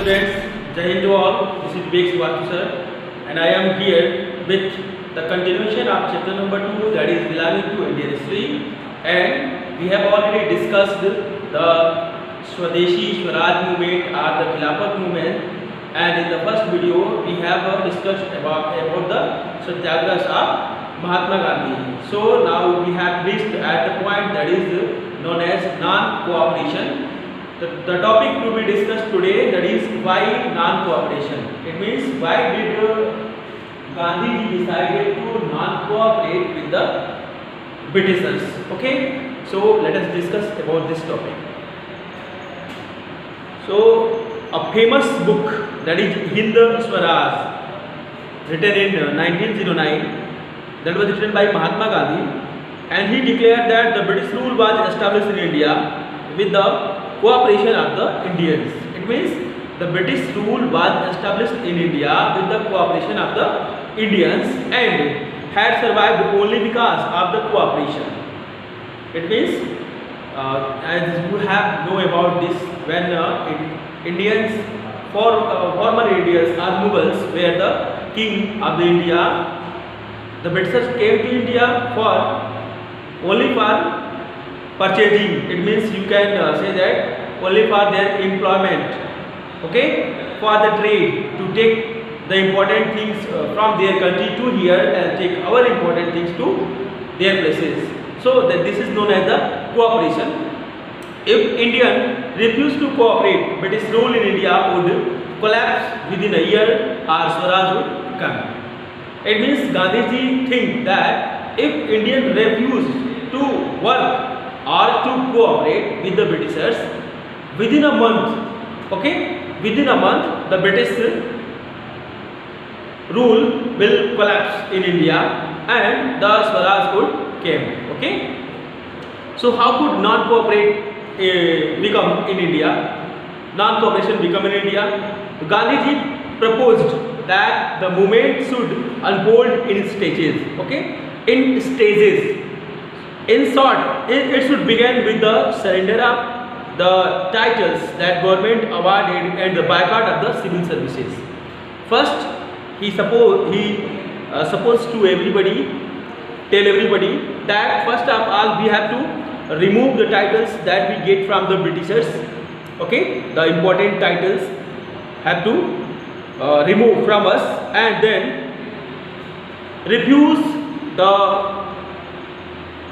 Students, Jai Hind to all. This is Vivek Srivastav sir, and I am here with the continuation of chapter number 2, that is belonging to Indian history. And we have already discussed the Swadeshi Swaraj movement or the Khilafat movement. And in the first video, we have discussed about the satyagrahas of Mahatma Gandhi. So now we have reached at the point that is known as non-cooperation. The topic to be discussed today, that is why non-cooperation. It means why did Gandhi decided to non-cooperate with the Britishers. Okay, so let us discuss about this topic. So a famous book, that is Hind Swaraj, written in 1909, that was written by Mahatma Gandhi, and he declared that the British rule was established in India with the cooperation of the Indians. It means the British rule was established in India with the cooperation of the Indians and had survived only because of the cooperation. It means, as you have know about this, when Indians, former Indians or Mughals were the king of the India, the Britishers came to India only for purchasing. It means you can say that only for their employment, okay, for the trade, to take the important things from their country to here and take our important things to their places. So that this is known as the cooperation. If Indian refused to cooperate, British rule in India would collapse within a year or Swaraj would come. It means Gandhiji think that if Indian refused to work or to cooperate with the Britishers, within a month, okay, within a month the British rule will collapse in India and the Swaraj would came. Okay, so how could non-cooperate become in India? Non-cooperation become in India. Gandhiji proposed that the movement should unfold in stages. Okay, in stages. In short, it should begin with the surrender of the titles that government awarded and the boycott of the civil services. First, he supposed to tell everybody that first of all we have to remove the titles that we get from the Britishers. Okay, the important titles have to remove from us, and then refuse the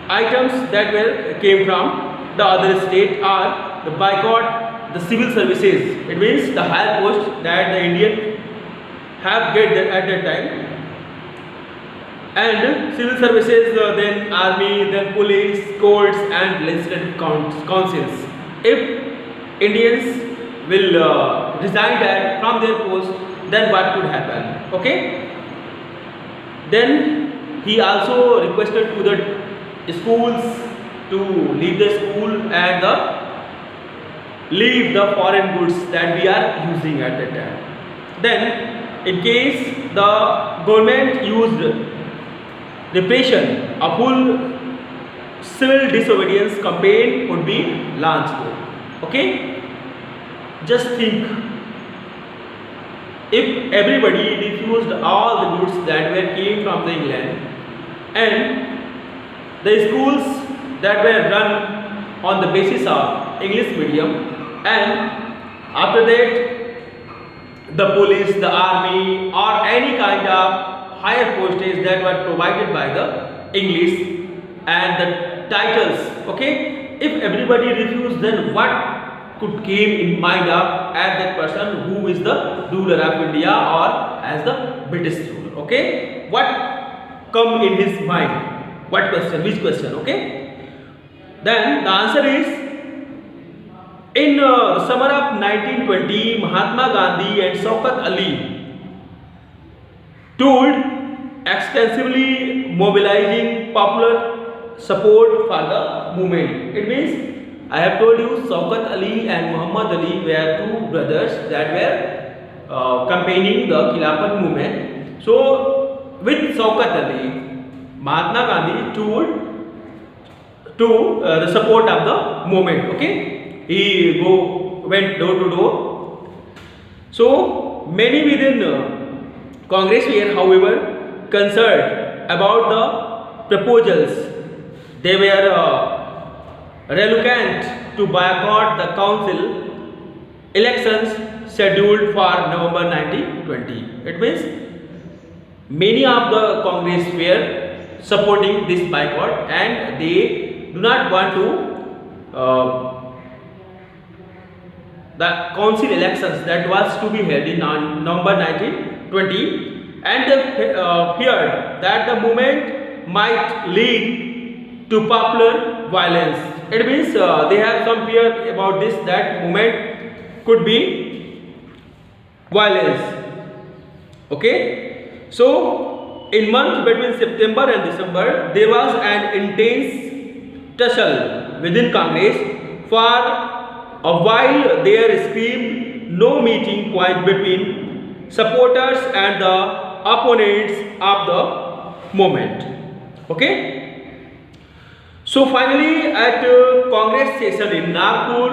items that came from the other state, or the boycott the civil services. It means the higher post that the Indian have get at that time, and civil services, then army, then police, courts and legislative councils. If Indians will resign from their post, then what could happen? Okay, then he also requested to the schools to leave the school and leave the foreign goods that we are using at that time. Then in case the government used repression, a full civil disobedience campaign would be launched. Okay, just think, if everybody refused all the goods that came from the England, and the schools that were run on the basis of English medium, and after that the police, the army or any kind of higher postage that were provided by the English and the titles, okay, if everybody refused, then what could came in mind of as that person who is the ruler of India or as the British ruler? Okay, what come in his mind? What question? Which question? Okay, then the answer is, in the summer of 1920, Mahatma Gandhi and Shaukat Ali toured extensively, mobilizing popular support for the movement. It means, I have told you, Shaukat Ali and Muhammad Ali were two brothers that were campaigning the Khilafat movement. So with Shaukat Ali, Mahatma Gandhi toured to the support of the movement. Okay, he went door to door. So many within Congress were, however, concerned about the proposals. They were reluctant to boycott the council elections scheduled for November 1920. It means many of the Congress were supporting this boycott, and they do not want to the council elections that was to be held in November 1920, and they feared that the movement might lead to popular violence. It means they have some fear about this, that movement could be violence. Okay, so in month between September and December, there was an intense tussle within Congress. For a while there screamed no meeting point between supporters and the opponents of the movement. Okay, so finally at Congress session in Nagpur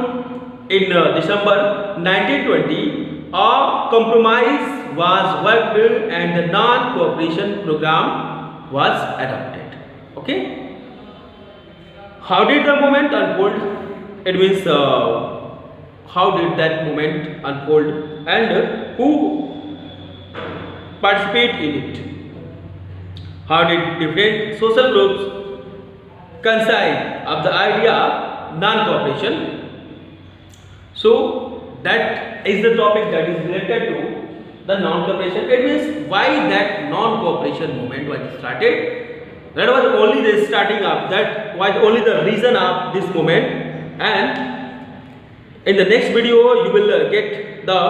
in December 1920, a compromise was worked and the non-cooperation program was adopted. Okay, how did the movement unfold? It means how did that movement unfold and who participate in it? How did different social groups conceive of the idea of non-cooperation? So that is the topic that is related to the non-cooperation. It means why that non-cooperation movement was started. That was only the starting up, that was only the reason of this movement. And in the next video you will get the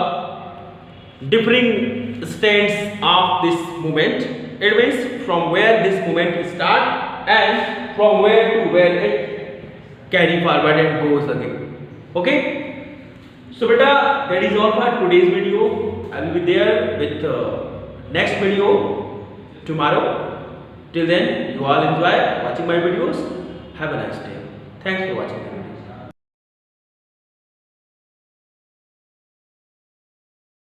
differing stands of this movement. It means from where this movement start and from where to where it carry forward and goes again. Okay, so beta, that is all for today's video. I will be there with next video tomorrow. Till then, you all enjoy watching my videos. Have a nice day. Thanks for watching.